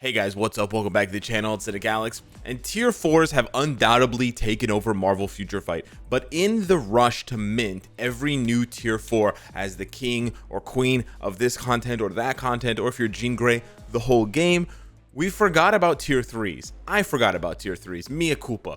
Hey guys, what's up? Welcome back to the channel. It's Cynicalex. And tier 4s have undoubtedly taken over Marvel Future Fight, but in the rush to mint every new tier 4 as the king or queen of this content or that content, or if you're Jean Grey, the whole game, we forgot about tier 3s. I forgot about tier 3s, mea culpa.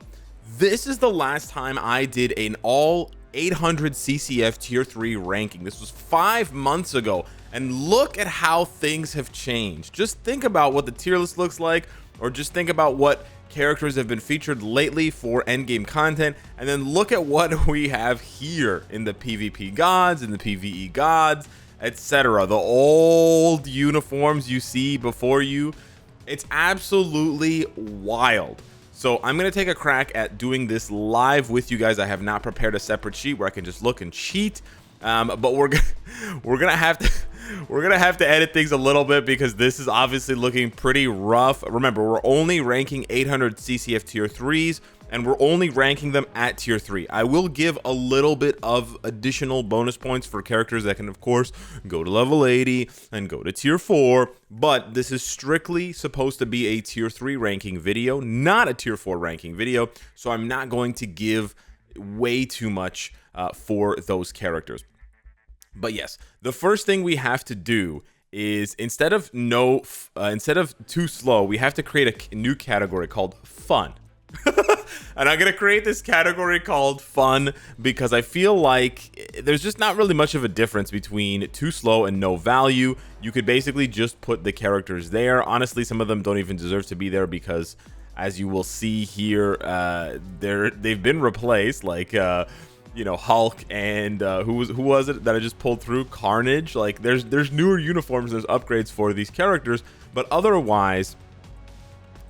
This is the last time I did an all 800 CCF tier 3 ranking. This was 5 months ago, and look at how things have changed. Just think about what the tier list looks like, or just think about what characters have been featured lately for endgame content, and then look at what we have here in the PvP gods, in the PvE gods, etc. The old uniforms you see before you. It's absolutely wild. So I'm going to take a crack at doing this live with you guys. I have not prepared a separate sheet where I can just look and cheat. But we're gonna have to edit things a little bit because this is obviously looking pretty rough. Remember, we're only ranking 800 CCF tier 3s, and we're only ranking them at tier 3. I will give a little bit of additional bonus points for characters that can, of course, go to level 80 and go to tier 4, but this is strictly supposed to be a tier 3 ranking video, not a tier 4 ranking video, so I'm not going to give way too much for those characters. But yes, the first thing we have to do is instead of too slow, we have to create a new category called fun. And I'm gonna create this category called fun because I feel like there's just not really much of a difference between too slow and no value. You could basically just put the characters there. Honestly, some of them don't even deserve to be there because, as you will see here, they've been replaced, like you know, Hulk and who was it that I just pulled through? Carnage. Like there's newer uniforms, there's upgrades for these characters, but otherwise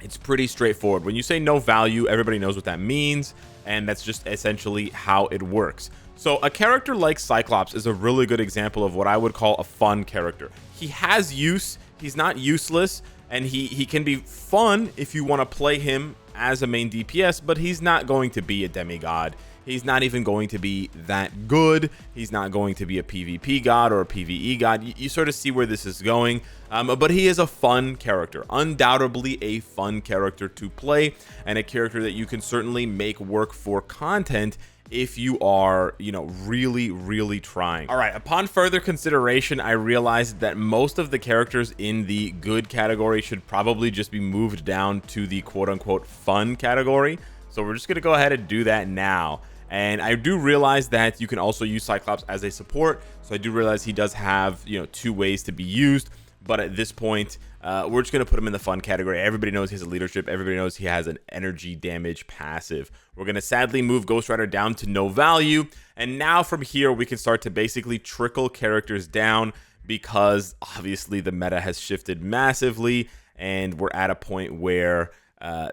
it's pretty straightforward. When you say no value, everybody knows what that means, and that's just essentially how it works. So a character like Cyclops is a really good example of what I would call a fun character. He has use, he's not useless, and he can be fun if you want to play him as a main DPS, but he's not going to be a demigod. He's not even going to be that good. He's not going to be a PvP god or a PvE god. You sort of see where this is going. But he is a fun character, undoubtedly a fun character to play, and a character that you can certainly make work for content if you are, you know, really trying. All right, upon further consideration, I realized that most of the characters in the good category should probably just be moved down to the quote-unquote fun category. So we're just gonna go ahead and do that now. And I do realize that you can also use Cyclops as a support, so I do realize he does have, you know, 2 ways to be used, but at this point we're just going to put him in the fun category. Everybody knows he has a leadership, everybody knows he has an energy damage passive. We're going to sadly move Ghost Rider down to no value, and now from here we can start to basically trickle characters down because obviously the meta has shifted massively, and we're at a point where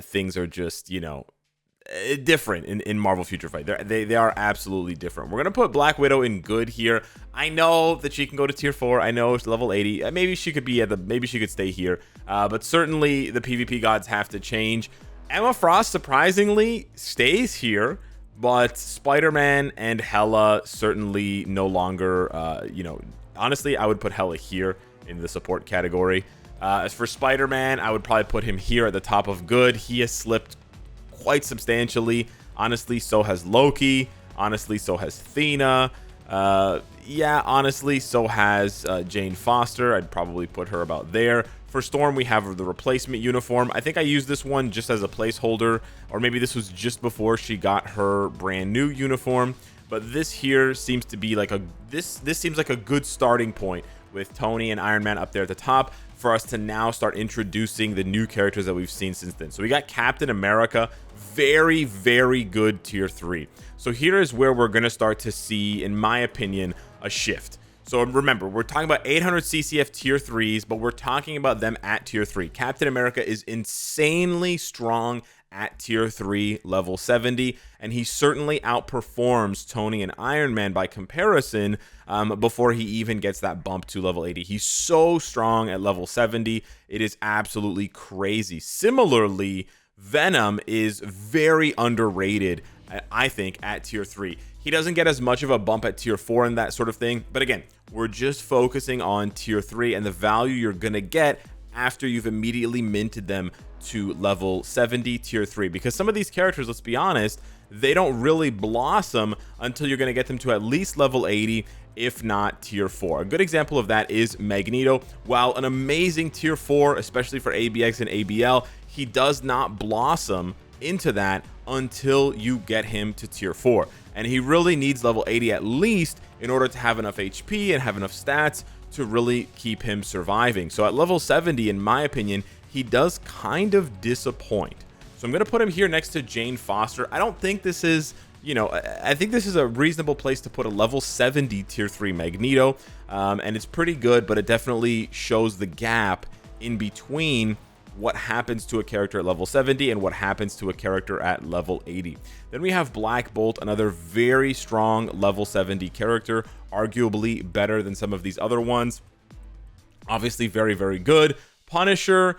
things are just, you know, different in Marvel Future Fight. They are absolutely different. We're gonna put Black Widow in good here. I know that she can go to tier 4. I know it's level 80. Maybe she could be maybe she could stay here. But certainly the PvP gods have to change. Emma Frost surprisingly stays here, but Spider-Man and Hela certainly no longer. You know, honestly, I would put Hela here in the support category. As for Spider-Man, I would probably put him here at the top of good. He has slipped quite substantially. Honestly, so has Loki. Honestly, so has Athena. Yeah, honestly, so has Jane Foster. I'd probably put her about there. For Storm, we have the replacement uniform. I think I used this one just as a placeholder, or maybe this was just before she got her brand new uniform. But this here seems to be like this seems like a good starting point with Tony and Iron Man up there at the top for us to now start introducing the new characters that we've seen since then. So we got Captain America, very good tier 3. So here is where we're going to start to see, in my opinion, a shift. So remember, we're talking about 800 CCF tier 3s, but we're talking about them at tier 3. Captain America is insanely strong at tier 3 level 70, and he certainly outperforms Tony and Iron Man by comparison before he even gets that bump to level 80. He's so strong at level 70, it is absolutely crazy. Similarly, Venom is very underrated, I think, at tier 3. He doesn't get as much of a bump at tier 4 and that sort of thing, but again, we're just focusing on tier 3 and the value you're gonna get after you've immediately minted them to level 70 tier 3, because some of these characters, let's be honest, they don't really blossom until you're going to get them to at least level 80, if not tier 4. A good example of that is Magneto. While an amazing tier 4, especially for ABX and ABL, he does not blossom into that until you get him to tier 4, and he really needs level 80 at least in order to have enough HP and have enough stats to really keep him surviving. So at level 70, in my opinion, he does kind of disappoint. So I'm going to put him here next to Jane Foster. I don't think this is, you know, I think this is a reasonable place to put a level 70 tier 3 Magneto, and it's pretty good, but it definitely shows the gap in between what happens to a character at level 70 and what happens to a character at level 80. Then we have Black Bolt, another very strong level 70 character, arguably better than some of these other ones. Obviously very, very good. Punisher,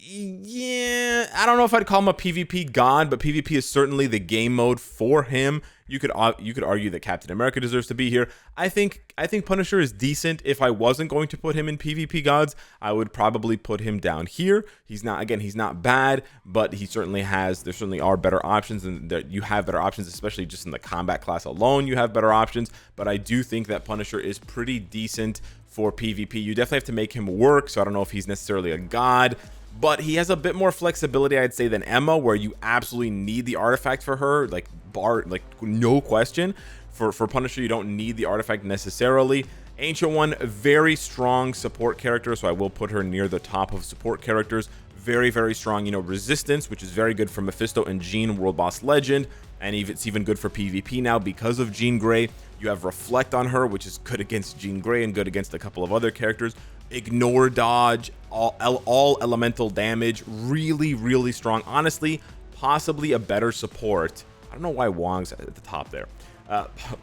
yeah, I don't know if I'd call him a PvP god, but PvP is certainly the game mode for him. You could argue that Captain America deserves to be here. I think Punisher is decent. If I wasn't going to put him in PvP gods, I would probably put him down here. He's not bad, but there certainly are better options, and that you have better options, especially just in the combat class alone. You have better options, but I do think that Punisher is pretty decent for PvP. You definitely have to make him work, so I don't know if he's necessarily a god, but he has a bit more flexibility, I'd say, than Emma, where you absolutely need the artifact for her, like no question. For Punisher, you don't need the artifact necessarily. Ancient One, very strong support character, so I will put her near the top of support characters. Very, very strong, you know, resistance, which is very good for Mephisto and Jean, World Boss Legend, and it's even good for PvP now because of Jean Grey. You have Reflect on her, which is good against Jean Grey and good against a couple of other characters. Ignore Dodge, all elemental damage, really, really strong. Honestly, possibly a better support. I don't know why Wong's at the top there.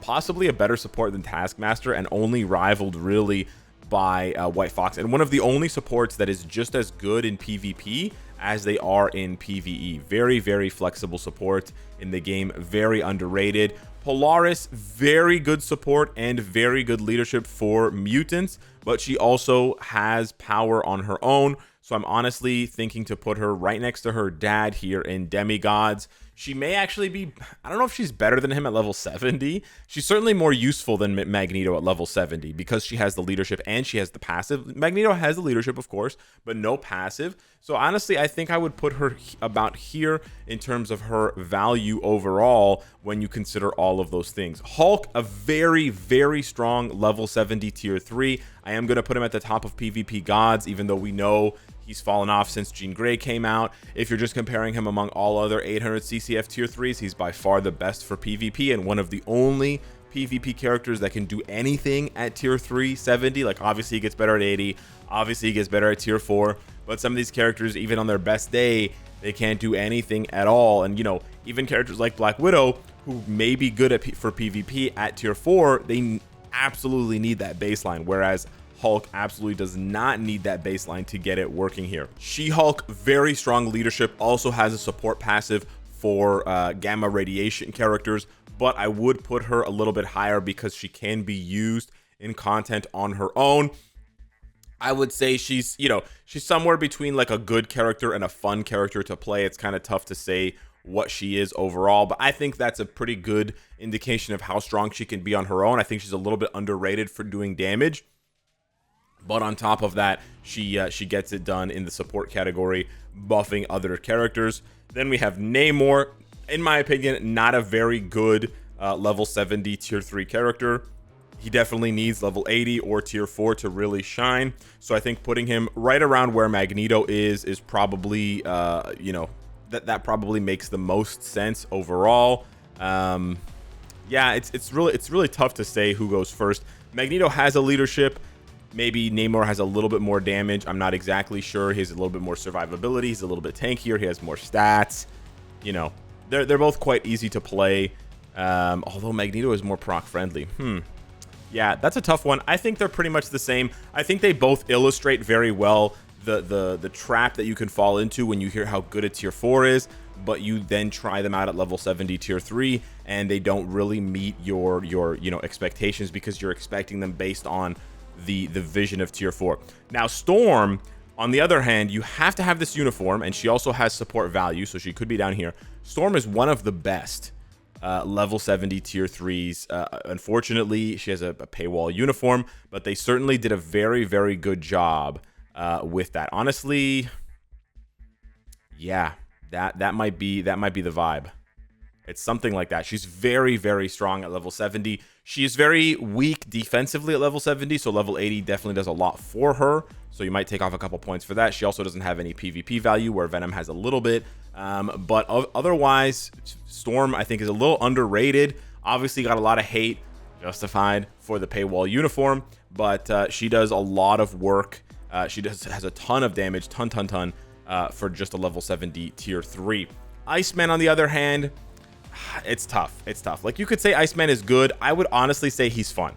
Possibly a better support than Taskmaster, and only rivaled really by White Fox, and one of the only supports that is just as good in PvP as they are in PvE. Very, very flexible support in the game, very underrated. Polaris, very good support and very good leadership for mutants, but she also has power on her own, so I'm honestly thinking to put her right next to her dad here in Demigods. She may actually be, I don't know if she's better than him at level 70. She's certainly more useful than Magneto at level 70 because she has the leadership and she has the passive. Magneto has the leadership, of course, but no passive. So honestly, I think I would put her about here in terms of her value overall when you consider all of those things. Hulk, a very, very strong level 70 tier 3. I am going to put him at the top of PvP gods, even though we know he's fallen off since Jean Grey came out. If you're just comparing him among all other 800 CCF tier 3s, he's by far the best for PvP and one of the only PvP characters that can do anything at tier 3 70. Like, obviously he gets better at 80, obviously he gets better at tier 4, but some of these characters, even on their best day, they can't do anything at all. And, you know, even characters like Black Widow, who may be good at for PvP at tier 4, they absolutely need that baseline, whereas Hulk absolutely does not need that baseline to get it working here. She-Hulk, very strong leadership, also has a support passive for gamma radiation characters, but I would put her a little bit higher because she can be used in content on her own. I would say she's somewhere between like a good character and a fun character to play. It's kind of tough to say what she is overall, but I think that's a pretty good indication of how strong she can be on her own. I think she's a little bit underrated for doing damage. But on top of that, she gets it done in the support category, buffing other characters. Then we have Namor. In my opinion, not a very good level 70 tier 3 character. He definitely needs level 80 or tier 4 to really shine. So I think putting him right around where Magneto is probably, that probably makes the most sense overall. Yeah, it's really tough to say who goes first. Magneto has a leadership. Maybe Namor has a little bit more damage. I'm not exactly sure. He has a little bit more survivability. He's a little bit tankier. He has more stats. You know, they're both quite easy to play. Although Magneto is more proc friendly. Yeah, that's a tough one. I think they're pretty much the same. I think they both illustrate very well the trap that you can fall into when you hear how good a tier 4 is, but you then try them out at level 70 tier 3 and they don't really meet your expectations because you're expecting them based on the vision of tier 4. Now Storm, On the other hand, you have to have this uniform, and she also has support value, so she could be down here. Storm is one of the best level 70 tier 3s. Unfortunately, she has a paywall uniform, but they certainly did a very, very good job with that. Honestly, yeah, that might be the vibe. It's something like that. She's very, very strong at level 70. She is very weak defensively at level 70, so level 80 definitely does a lot for her. So you might take off a couple points for that. She also doesn't have any PvP value, where Venom has a little bit. But otherwise, Storm, I think, is a little underrated. Obviously got a lot of hate, justified, for the paywall uniform, but she does a lot of work. She has a ton of damage, ton, for just a level 70 tier 3. Iceman, on the other hand, it's tough. It's tough. Like, you could say Iceman is good. I would honestly say he's fun,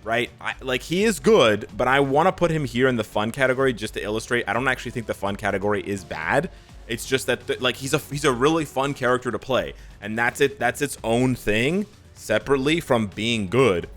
right? Like, he is good, but I want to put him here in the fun category just to illustrate. I don't actually think the fun category is bad. It's just that like he's a really fun character to play, and that's it. That's its own thing, separately from being good.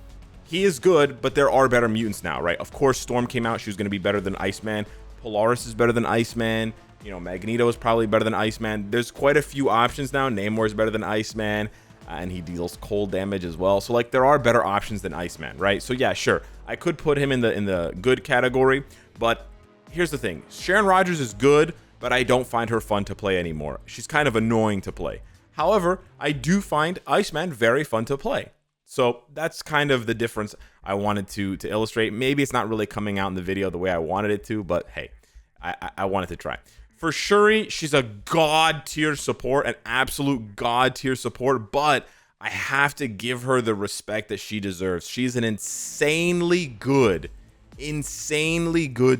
He is good, but there are better mutants now, right? Of course, Storm came out. She was going to be better than Iceman. Polaris is better than Iceman. You know, Magneto is probably better than Iceman. There's quite a few options now. Namor is better than Iceman, and he deals cold damage as well. So, like, there are better options than Iceman, right? So yeah, sure, I could put him in the good category, but here's the thing: Sharon Rogers is good, but I don't find her fun to play anymore. She's kind of annoying to play. However, I do find Iceman very fun to play. So that's kind of the difference I wanted to illustrate. Maybe it's not really coming out in the video the way I wanted it to, but hey, I wanted to try. For Shuri, she's a god tier support, an absolute god tier support, but I have to give her the respect that she deserves. She's an insanely good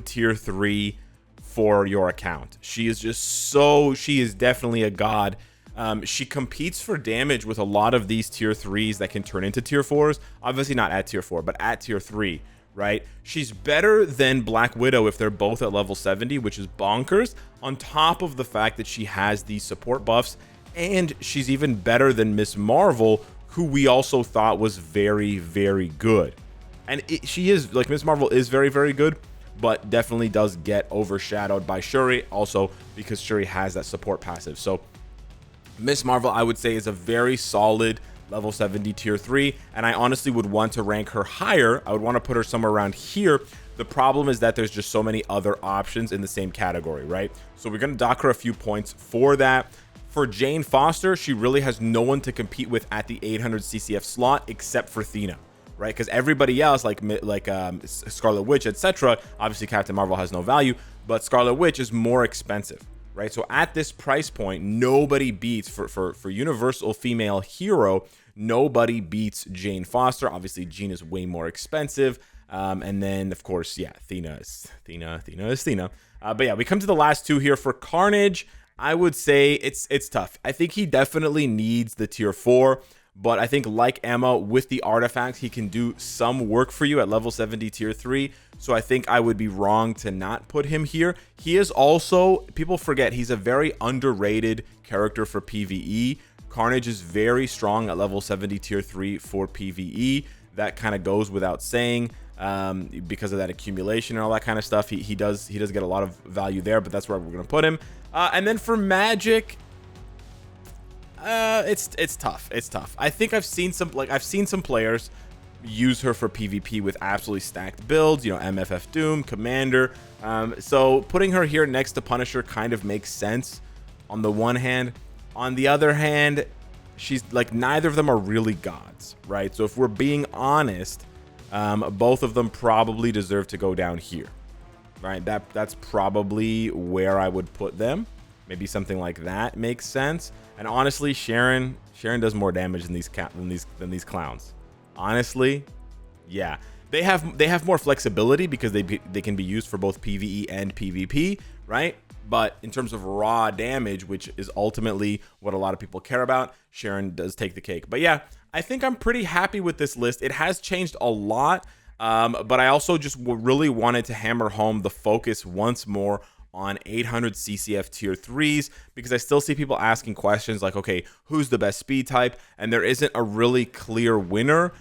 tier 3 for your account. She is definitely a god. She competes for damage with a lot of these tier 3s that can turn into tier 4s. Obviously not at tier 4, but at tier 3, right? She's better than Black Widow if they're both at level 70, which is bonkers, on top of the fact that she has these support buffs, and she's even better than Miss Marvel, who we also thought was very, very good. And she is, like, Miss Marvel is very, very good, but definitely does get overshadowed by Shuri, also because Shuri has that support passive. So Miss Marvel, I would say, is a very solid level 70 tier 3, and I honestly would want to rank her higher. I would want to put her somewhere around here. The problem is that there's just so many other options in the same category, right? So we're going to dock her a few points for that. For Jane Foster, she really has no one to compete with at the 800 CCF slot except for Thena, right? Because everybody else, like Scarlet Witch, etc., obviously Captain Marvel has no value, but Scarlet Witch is more expensive, right? So at this price point, nobody beats, for universal female hero, nobody beats Jane Foster. Obviously, Jean is way more expensive. And then, of course, yeah, Thena is Thena. But yeah, we come to the last two here. For Carnage, I would say it's tough. I think he definitely needs the tier 4. But I think, like Emma, with the artifacts, he can do some work for you at level 70 tier 3. So I think I would be wrong to not put him here. He is also, people forget, he's a very underrated character for PvE. Carnage is very strong at level 70 tier 3 for PvE. That kind of goes without saying, because of that accumulation and all that kind of stuff. He does get a lot of value there, but that's where we're going to put him. And then for Magic, it's tough. It's tough. I think I've seen some players use her for PvP with absolutely stacked builds, you know, MFF Doom, Commander. So putting her here next to Punisher kind of makes sense on the one hand. On the other hand, she's like, neither of them are really gods, right? So if we're being honest, both of them probably deserve to go down here, right? That's probably where I would put them. Maybe something like that makes sense. And honestly, Sharon does more damage than these clowns. Honestly, yeah, they have more flexibility because they can be used for both PvE and PvP, right? But in terms of raw damage, which is ultimately what a lot of people care about, Sharon does take the cake. But yeah, I think I'm pretty happy with this list. It has changed a lot, but I also just really wanted to hammer home the focus once more on 800 CCF tier 3s, because I still see people asking questions like, okay, who's the best speed type? And there isn't a really clear winner.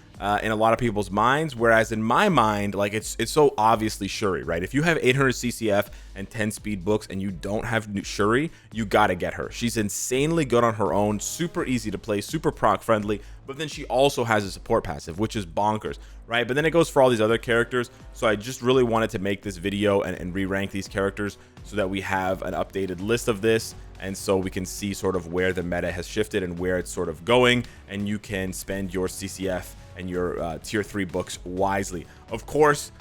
in a lot of people's minds, whereas in my mind, like it's so obviously Shuri, right? If you have 800 CCF and 10 speed books and you don't have Shuri, you gotta get her. She's insanely good on her own, super easy to play, super proc friendly, but then she also has a support passive, which is bonkers, right? But then it goes for all these other characters. So I just really wanted to make this video and re-rank these characters so that we have an updated list of this, and so we can see sort of where the meta has shifted and where it's sort of going, and you can spend your CCF and your tier 3 books wisely. Of course,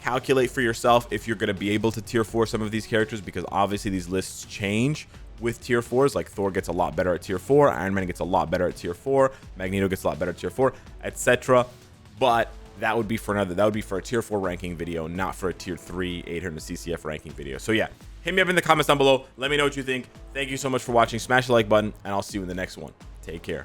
calculate for yourself if you're going to be able to tier 4 some of these characters, because obviously these lists change with tier 4s. Like Thor gets a lot better at tier 4, Iron Man gets a lot better at tier 4, Magneto gets a lot better at tier 4, etc. But that would be for a tier 4 ranking video, not for a tier 3 800 CCF ranking video. So yeah, hit me up in the comments down below. Let me know what you think. Thank you so much for watching. Smash the like button, and I'll see you in the next one. Take care.